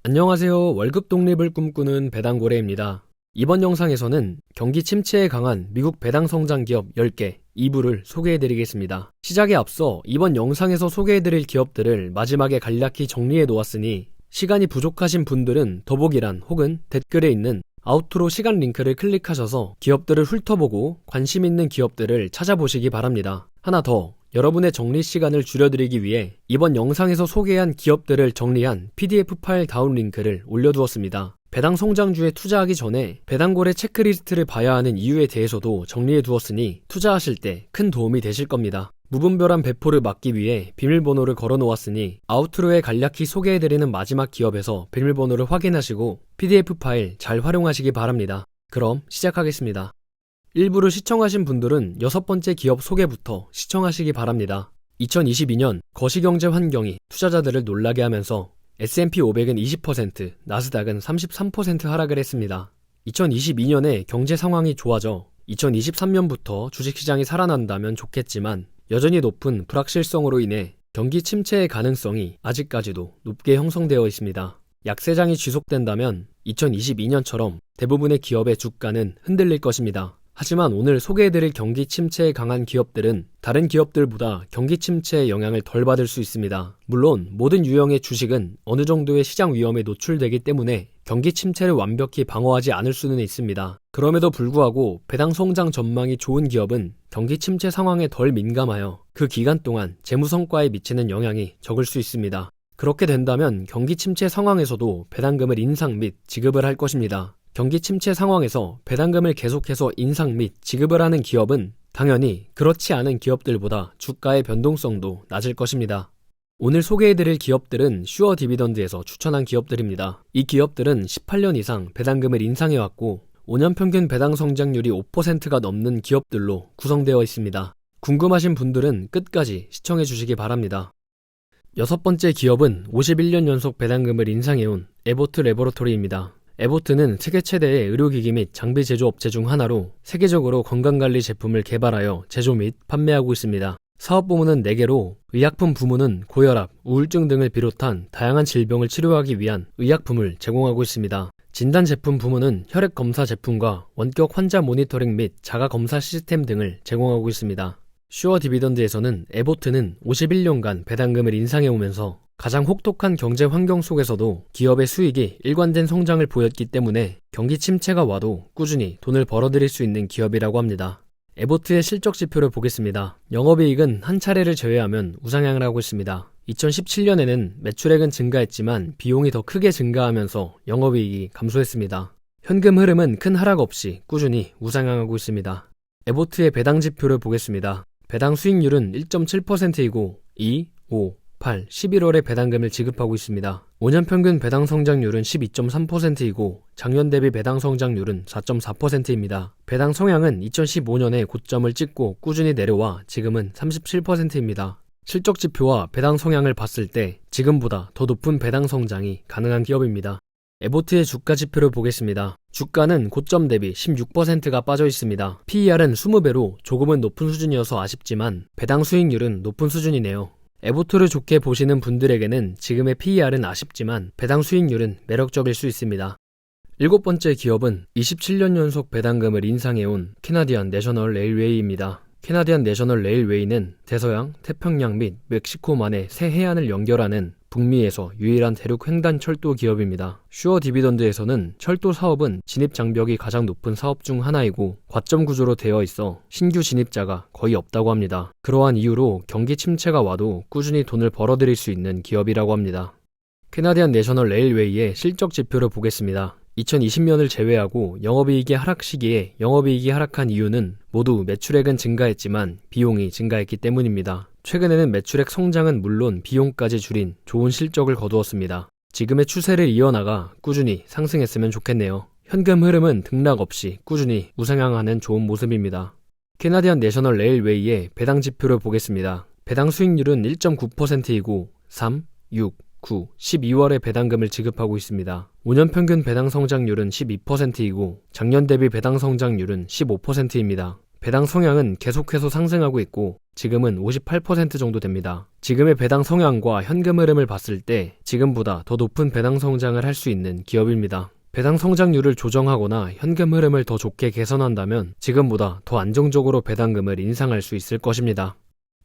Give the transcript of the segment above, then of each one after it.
안녕하세요. 월급 독립을 꿈꾸는 배당고래입니다. 이번 영상에서는 경기 침체에 강한 미국 배당 성장 기업 10개 2부를 소개해드리겠습니다. 시작에 앞서 이번 영상에서 소개해드릴 기업들을 마지막에 간략히 정리해 놓았으니 시간이 부족하신 분들은 더보기란 혹은 댓글에 있는 아우트로 시간 링크를 클릭하셔서 기업들을 훑어보고 관심 있는 기업들을 찾아보시기 바랍니다. 하나 더, 여러분의 정리 시간을 줄여드리기 위해 이번 영상에서 소개한 기업들을 정리한 PDF 파일 다운 링크를 올려두었습니다. 배당 성장주에 투자하기 전에 배당고래 체크리스트를 봐야 하는 이유에 대해서도 정리해두었으니 투자하실 때 큰 도움이 되실 겁니다. 무분별한 배포를 막기 위해 비밀번호를 걸어놓았으니 아우트로에 간략히 소개해드리는 마지막 기업에서 비밀번호를 확인하시고 PDF 파일 잘 활용하시기 바랍니다. 그럼 시작하겠습니다. 일부를 시청하신 분들은 6번째 기업 소개부터 시청하시기 바랍니다. 2022년 거시경제 환경이 투자자들을 놀라게 하면서 S&P 500은 20%, 나스닥은 33% 하락을 했습니다. 2022년에 경제 상황이 좋아져 2023년부터 주식시장이 살아난다면 좋겠지만 여전히 높은 불확실성으로 인해 경기 침체의 가능성이 아직까지도 높게 형성되어 있습니다. 약세장이 지속된다면 2022년처럼 대부분의 기업의 주가는 흔들릴 것입니다. 하지만 오늘 소개해드릴 경기 침체에 강한 기업들은 다른 기업들보다 경기 침체의 영향을 덜 받을 수 있습니다. 물론 모든 유형의 주식은 어느 정도의 시장 위험에 노출되기 때문에 경기 침체를 완벽히 방어하지 않을 수는 있습니다. 그럼에도 불구하고 배당 성장 전망이 좋은 기업은 경기 침체 상황에 덜 민감하여 그 기간 동안 재무 성과에 미치는 영향이 적을 수 있습니다. 그렇게 된다면 경기 침체 상황에서도 배당금을 인상 및 지급을 할 것입니다. 경기 침체 상황에서 배당금을 계속해서 인상 및 지급을 하는 기업은 당연히 그렇지 않은 기업들보다 주가의 변동성도 낮을 것입니다. 오늘 소개해드릴 기업들은 슈어 디비던드에서 추천한 기업들입니다. 이 기업들은 18년 이상 배당금을 인상해왔고 5년 평균 배당 성장률이 5%가 넘는 기업들로 구성되어 있습니다. 궁금하신 분들은 끝까지 시청해 주시기 바랍니다. 6번째 기업은 51년 연속 배당금을 인상해온 에보트 레보러토리입니다. 에보트는 세계 최대의 의료기기 및 장비 제조업체 중 하나로 세계적으로 건강관리 제품을 개발하여 제조 및 판매하고 있습니다. 사업부문은 4개로 의약품 부문은 고혈압, 우울증 등을 비롯한 다양한 질병을 치료하기 위한 의약품을 제공하고 있습니다. 진단제품 부문은 혈액검사 제품과 원격 환자 모니터링 및 자가검사 시스템 등을 제공하고 있습니다. 슈어 디비던드에서는 에보트는 51년간 배당금을 인상해오면서 가장 혹독한 경제 환경 속에서도 기업의 수익이 일관된 성장을 보였기 때문에 경기 침체가 와도 꾸준히 돈을 벌어들일 수 있는 기업이라고 합니다. 에보트의 실적 지표를 보겠습니다. 영업이익은 한 차례를 제외하면 우상향을 하고 있습니다. 2017년에는 매출액은 증가했지만 비용이 더 크게 증가하면서 영업이익이 감소했습니다. 현금 흐름은 큰 하락 없이 꾸준히 우상향하고 있습니다. 에보트의 배당 지표를 보겠습니다. 배당 수익률은 1.7%이고 2, 5, 8, 11월에 배당금을 지급하고 있습니다. 5년 평균 배당 성장률은 12.3%이고 작년 대비 배당 성장률은 4.4%입니다. 배당 성향은 2015년에 고점을 찍고 꾸준히 내려와 지금은 37%입니다. 실적 지표와 배당 성향을 봤을 때 지금보다 더 높은 배당 성장이 가능한 기업입니다. 에보트의 주가 지표를 보겠습니다. 주가는 고점 대비 16%가 빠져 있습니다. PER은 20배로 조금은 높은 수준이어서 아쉽지만 배당 수익률은 높은 수준이네요. 에보트를 좋게 보시는 분들에게는 지금의 PER은 아쉽지만 배당 수익률은 매력적일 수 있습니다. 7번째 기업은 27년 연속 배당금을 인상해온 캐나디안 내셔널 레일웨이입니다. 캐나디안 내셔널 레일웨이는 대서양, 태평양 및 멕시코만의 새 해안을 연결하는 북미에서 유일한 대륙 횡단 철도 기업입니다. 슈어 디비던드에서는 철도 사업은 진입 장벽이 가장 높은 사업 중 하나이고 과점 구조로 되어 있어 신규 진입자가 거의 없다고 합니다. 그러한 이유로 경기 침체가 와도 꾸준히 돈을 벌어들일 수 있는 기업이라고 합니다. 캐나디안 내셔널 레일웨이의 실적 지표를 보겠습니다. 2020년을 제외하고 영업이익이 하락 시기에 영업이익이 하락한 이유는 모두 매출액은 증가했지만 비용이 증가했기 때문입니다. 최근에는 매출액 성장은 물론 비용까지 줄인 좋은 실적을 거두었습니다. 지금의 추세를 이어나가 꾸준히 상승했으면 좋겠네요. 현금 흐름은 등락 없이 꾸준히 우상향하는 좋은 모습입니다. 캐나디안 내셔널 레일웨이의 배당 지표를 보겠습니다. 배당 수익률은 1.9%이고 3, 6, 9, 12월에 배당금을 지급하고 있습니다. 5년 평균 배당 성장률은 12%이고 작년 대비 배당 성장률은 15%입니다. 배당 성향은 계속해서 상승하고 있고 지금은 58% 정도 됩니다. 지금의 배당 성향과 현금 흐름을 봤을 때 지금보다 더 높은 배당 성장을 할 수 있는 기업입니다. 배당 성장률을 조정하거나 현금 흐름을 더 좋게 개선한다면 지금보다 더 안정적으로 배당금을 인상할 수 있을 것입니다.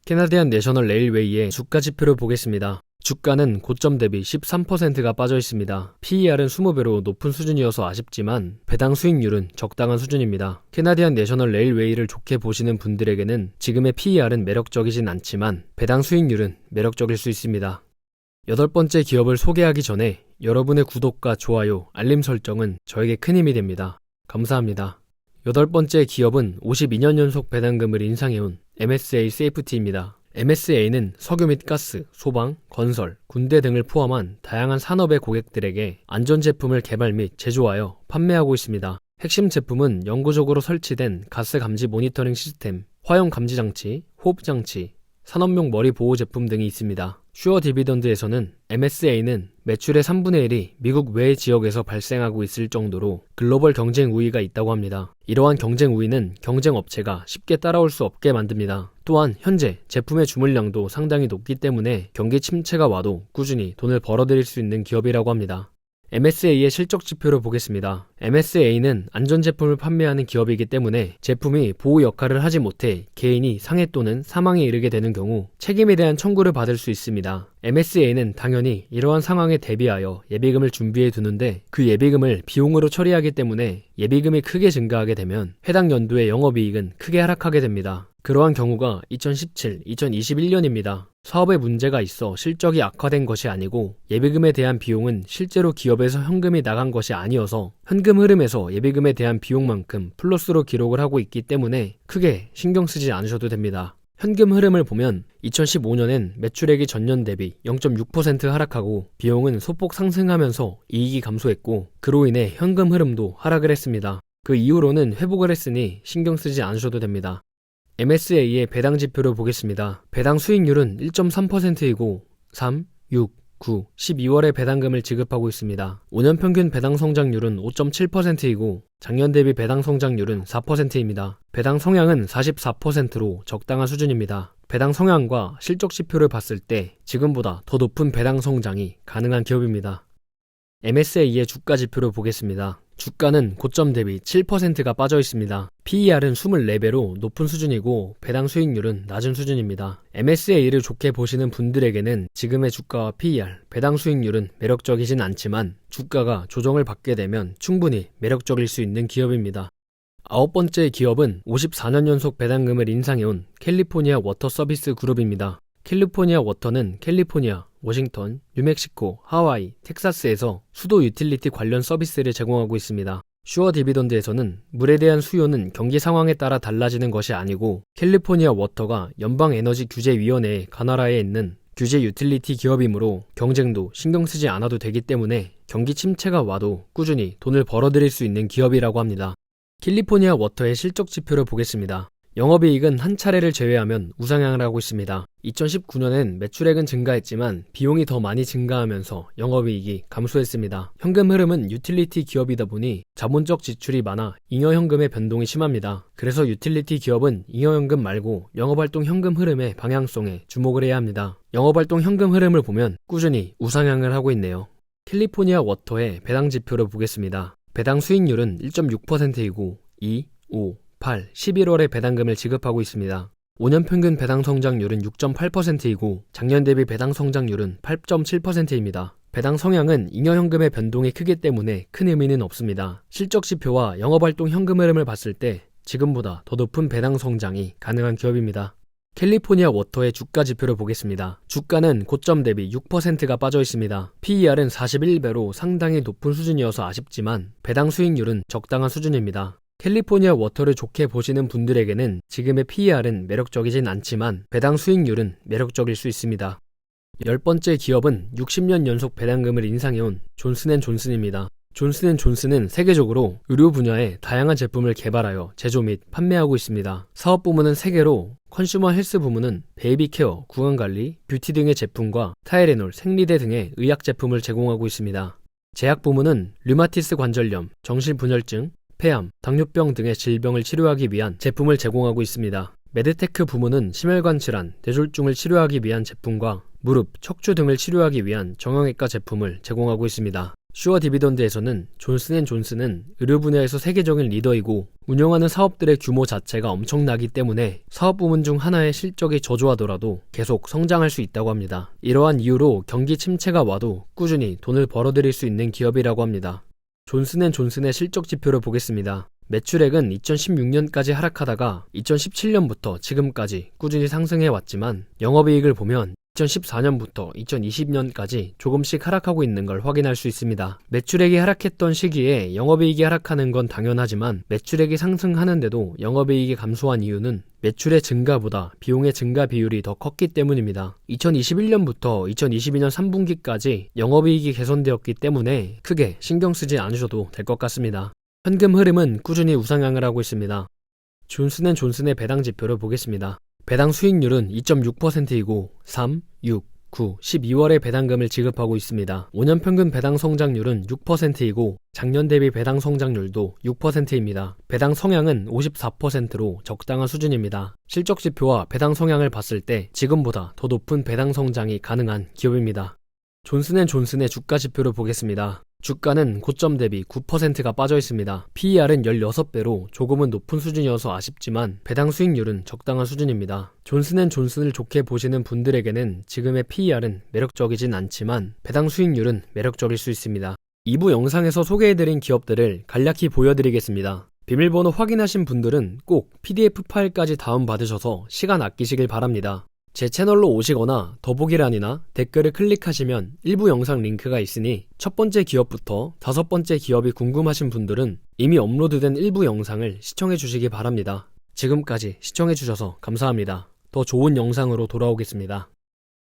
캐나디안 내셔널 레일웨이의 주가 지표를 보겠습니다. 주가는 고점 대비 13%가 빠져 있습니다. PER은 20배로 높은 수준이어서 아쉽지만 배당 수익률은 적당한 수준입니다. 캐나디안 내셔널 레일웨이를 좋게 보시는 분들에게는 지금의 PER은 매력적이진 않지만 배당 수익률은 매력적일 수 있습니다. 8번째 기업을 소개하기 전에 여러분의 구독과 좋아요, 알림 설정은 저에게 큰 힘이 됩니다. 감사합니다. 8번째 기업은 52년 연속 배당금을 인상해온 MSA 세이프티입니다. MSA는 석유 및 가스, 소방, 건설, 군대 등을 포함한 다양한 산업의 고객들에게 안전제품을 개발 및 제조하여 판매하고 있습니다. 핵심 제품은 영구적으로 설치된 가스 감지 모니터링 시스템, 화형 감지 장치, 호흡 장치, 산업용 머리 보호 제품 등이 있습니다. 슈어 디비던드에서는 MSA는 매출의 3분의 1이 미국 외 지역에서 발생하고 있을 정도로 글로벌 경쟁 우위가 있다고 합니다. 이러한 경쟁 우위는 경쟁 업체가 쉽게 따라올 수 없게 만듭니다. 또한 현재 제품의 주문량도 상당히 높기 때문에 경기 침체가 와도 꾸준히 돈을 벌어들일 수 있는 기업이라고 합니다. MSA의 실적 지표를 보겠습니다. MSA는 안전제품을 판매하는 기업이기 때문에 제품이 보호 역할을 하지 못해 개인이 상해 또는 사망에 이르게 되는 경우 책임에 대한 청구를 받을 수 있습니다. MSA는 당연히 이러한 상황에 대비하여 예비금을 준비해 두는데 그 예비금을 비용으로 처리하기 때문에 예비금이 크게 증가하게 되면 해당 연도의 영업이익은 크게 하락하게 됩니다. 그러한 경우가 2017, 2021년입니다. 사업에 문제가 있어 실적이 악화된 것이 아니고 예비금에 대한 비용은 실제로 기업에서 현금이 나간 것이 아니어서 현금 흐름에서 예비금에 대한 비용만큼 플러스로 기록을 하고 있기 때문에 크게 신경 쓰지 않으셔도 됩니다. 현금 흐름을 보면 2015년엔 매출액이 전년 대비 0.6% 하락하고 비용은 소폭 상승하면서 이익이 감소했고 그로 인해 현금 흐름도 하락을 했습니다. 그 이후로는 회복을 했으니 신경 쓰지 않으셔도 됩니다. MSA의 배당 지표를 보겠습니다. 배당 수익률은 1.3%이고 3, 6, 9, 12월에 배당금을 지급하고 있습니다. 5년 평균 배당 성장률은 5.7%이고 작년 대비 배당 성장률은 4%입니다. 배당 성향은 44%로 적당한 수준입니다. 배당 성향과 실적 지표를 봤을 때 지금보다 더 높은 배당 성장이 가능한 기업입니다. MSA의 주가 지표를 보겠습니다. 주가는 고점 대비 7%가 빠져 있습니다. PER은 24배로 높은 수준이고 배당 수익률은 낮은 수준입니다. MSA를 좋게 보시는 분들에게는 지금의 주가와 PER, 배당 수익률은 매력적이진 않지만 주가가 조정을 받게 되면 충분히 매력적일 수 있는 기업입니다. 9번째 기업은 54년 연속 배당금을 인상해온 캘리포니아 워터 서비스 그룹입니다. 캘리포니아 워터는 캘리포니아, 워싱턴, 뉴멕시코, 하와이, 텍사스에서 수도 유틸리티 관련 서비스를 제공하고 있습니다. 슈어 디비던드에서는 물에 대한 수요는 경기 상황에 따라 달라지는 것이 아니고 캘리포니아 워터가 연방에너지규제위원회의 관할하에 있는 규제 유틸리티 기업이므로 경쟁도 신경 쓰지 않아도 되기 때문에 경기 침체가 와도 꾸준히 돈을 벌어들일 수 있는 기업이라고 합니다. 캘리포니아 워터의 실적 지표를 보겠습니다. 영업이익은 한 차례를 제외하면 우상향을 하고 있습니다. 2019년엔 매출액은 증가했지만 비용이 더 많이 증가하면서 영업이익이 감소했습니다. 현금 흐름은 유틸리티 기업이다 보니 자본적 지출이 많아 잉여현금의 변동이 심합니다. 그래서 유틸리티 기업은 잉여현금 말고 영업활동 현금 흐름의 방향성에 주목을 해야 합니다. 영업활동 현금 흐름을 보면 꾸준히 우상향을 하고 있네요. 캘리포니아 워터의 배당 지표를 보겠습니다. 배당 수익률은 1.6%이고 2, 5, 8, 11월에 배당금을 지급하고 있습니다. 5년 평균 배당 성장률은 6.8%이고 작년 대비 배당 성장률은 8.7%입니다. 배당 성향은 잉여현금의 변동이 크기 때문에 큰 의미는 없습니다. 실적 지표와 영업활동 현금 흐름을 봤을 때 지금보다 더 높은 배당 성장이 가능한 기업입니다. 캘리포니아 워터의 주가 지표를 보겠습니다. 주가는 고점 대비 6%가 빠져 있습니다. PER은 41배로 상당히 높은 수준이어서 아쉽지만 배당 수익률은 적당한 수준입니다. 캘리포니아 워터를 좋게 보시는 분들에게는 지금의 PER은 매력적이진 않지만 배당 수익률은 매력적일 수 있습니다. 10번째 기업은 60년 연속 배당금을 인상해온 존슨앤존슨입니다. 존슨앤존슨은 세계적으로 의료 분야에 다양한 제품을 개발하여 제조 및 판매하고 있습니다. 사업 부문은 3개로 컨슈머 헬스 부문은 베이비 케어, 구강관리, 뷰티 등의 제품과 타이레놀, 생리대 등의 의약 제품을 제공하고 있습니다. 제약 부문은 류마티스 관절염, 정신분열증, 폐암, 당뇨병 등의 질병을 치료하기 위한 제품을 제공하고 있습니다. 메드테크 부문은 심혈관 질환, 뇌졸중을 치료하기 위한 제품과 무릎, 척추 등을 치료하기 위한 정형외과 제품을 제공하고 있습니다. 슈어 디비던드에서는 존슨앤존슨은 의료 분야에서 세계적인 리더이고 운영하는 사업들의 규모 자체가 엄청나기 때문에 사업 부문 중 하나의 실적이 저조하더라도 계속 성장할 수 있다고 합니다. 이러한 이유로 경기 침체가 와도 꾸준히 돈을 벌어들일 수 있는 기업이라고 합니다. 존슨앤존슨의 실적 지표를 보겠습니다. 매출액은 2016년까지 하락하다가 2017년부터 지금까지 꾸준히 상승해 왔지만 영업이익을 보면 2014년부터 2020년까지 조금씩 하락하고 있는 걸 확인할 수 있습니다. 매출액이 하락했던 시기에 영업이익이 하락하는 건 당연하지만 매출액이 상승하는데도 영업이익이 감소한 이유는 매출의 증가보다 비용의 증가 비율이 더 컸기 때문입니다. 2021년부터 2022년 3분기까지 영업이익이 개선되었기 때문에 크게 신경 쓰지 않으셔도 될 것 같습니다. 현금 흐름은 꾸준히 우상향을 하고 있습니다. 존슨앤존슨의 배당 지표를 보겠습니다. 배당 수익률은 2.6%이고 3, 6, 9, 12월에 배당금을 지급하고 있습니다. 5년 평균 배당 성장률은 6%이고 작년 대비 배당 성장률도 6%입니다. 배당 성향은 54%로 적당한 수준입니다. 실적 지표와 배당 성향을 봤을 때 지금보다 더 높은 배당 성장이 가능한 기업입니다. 존슨앤존슨의 주가 지표를 보겠습니다. 주가는 고점 대비 9%가 빠져 있습니다. PER은 16배로 조금은 높은 수준이어서 아쉽지만 배당 수익률은 적당한 수준입니다. 존슨앤존슨을 좋게 보시는 분들에게는 지금의 PER은 매력적이진 않지만 배당 수익률은 매력적일 수 있습니다. 2부 영상에서 소개해드린 기업들을 간략히 보여드리겠습니다. 비밀번호 확인하신 분들은 꼭 PDF 파일까지 다운받으셔서 시간 아끼시길 바랍니다. 제 채널로 오시거나 더보기란이나 댓글을 클릭하시면 일부 영상 링크가 있으니 첫 번째 기업부터 다섯 번째 기업이 궁금하신 분들은 이미 업로드된 일부 영상을 시청해 주시기 바랍니다. 지금까지 시청해 주셔서 감사합니다. 더 좋은 영상으로 돌아오겠습니다.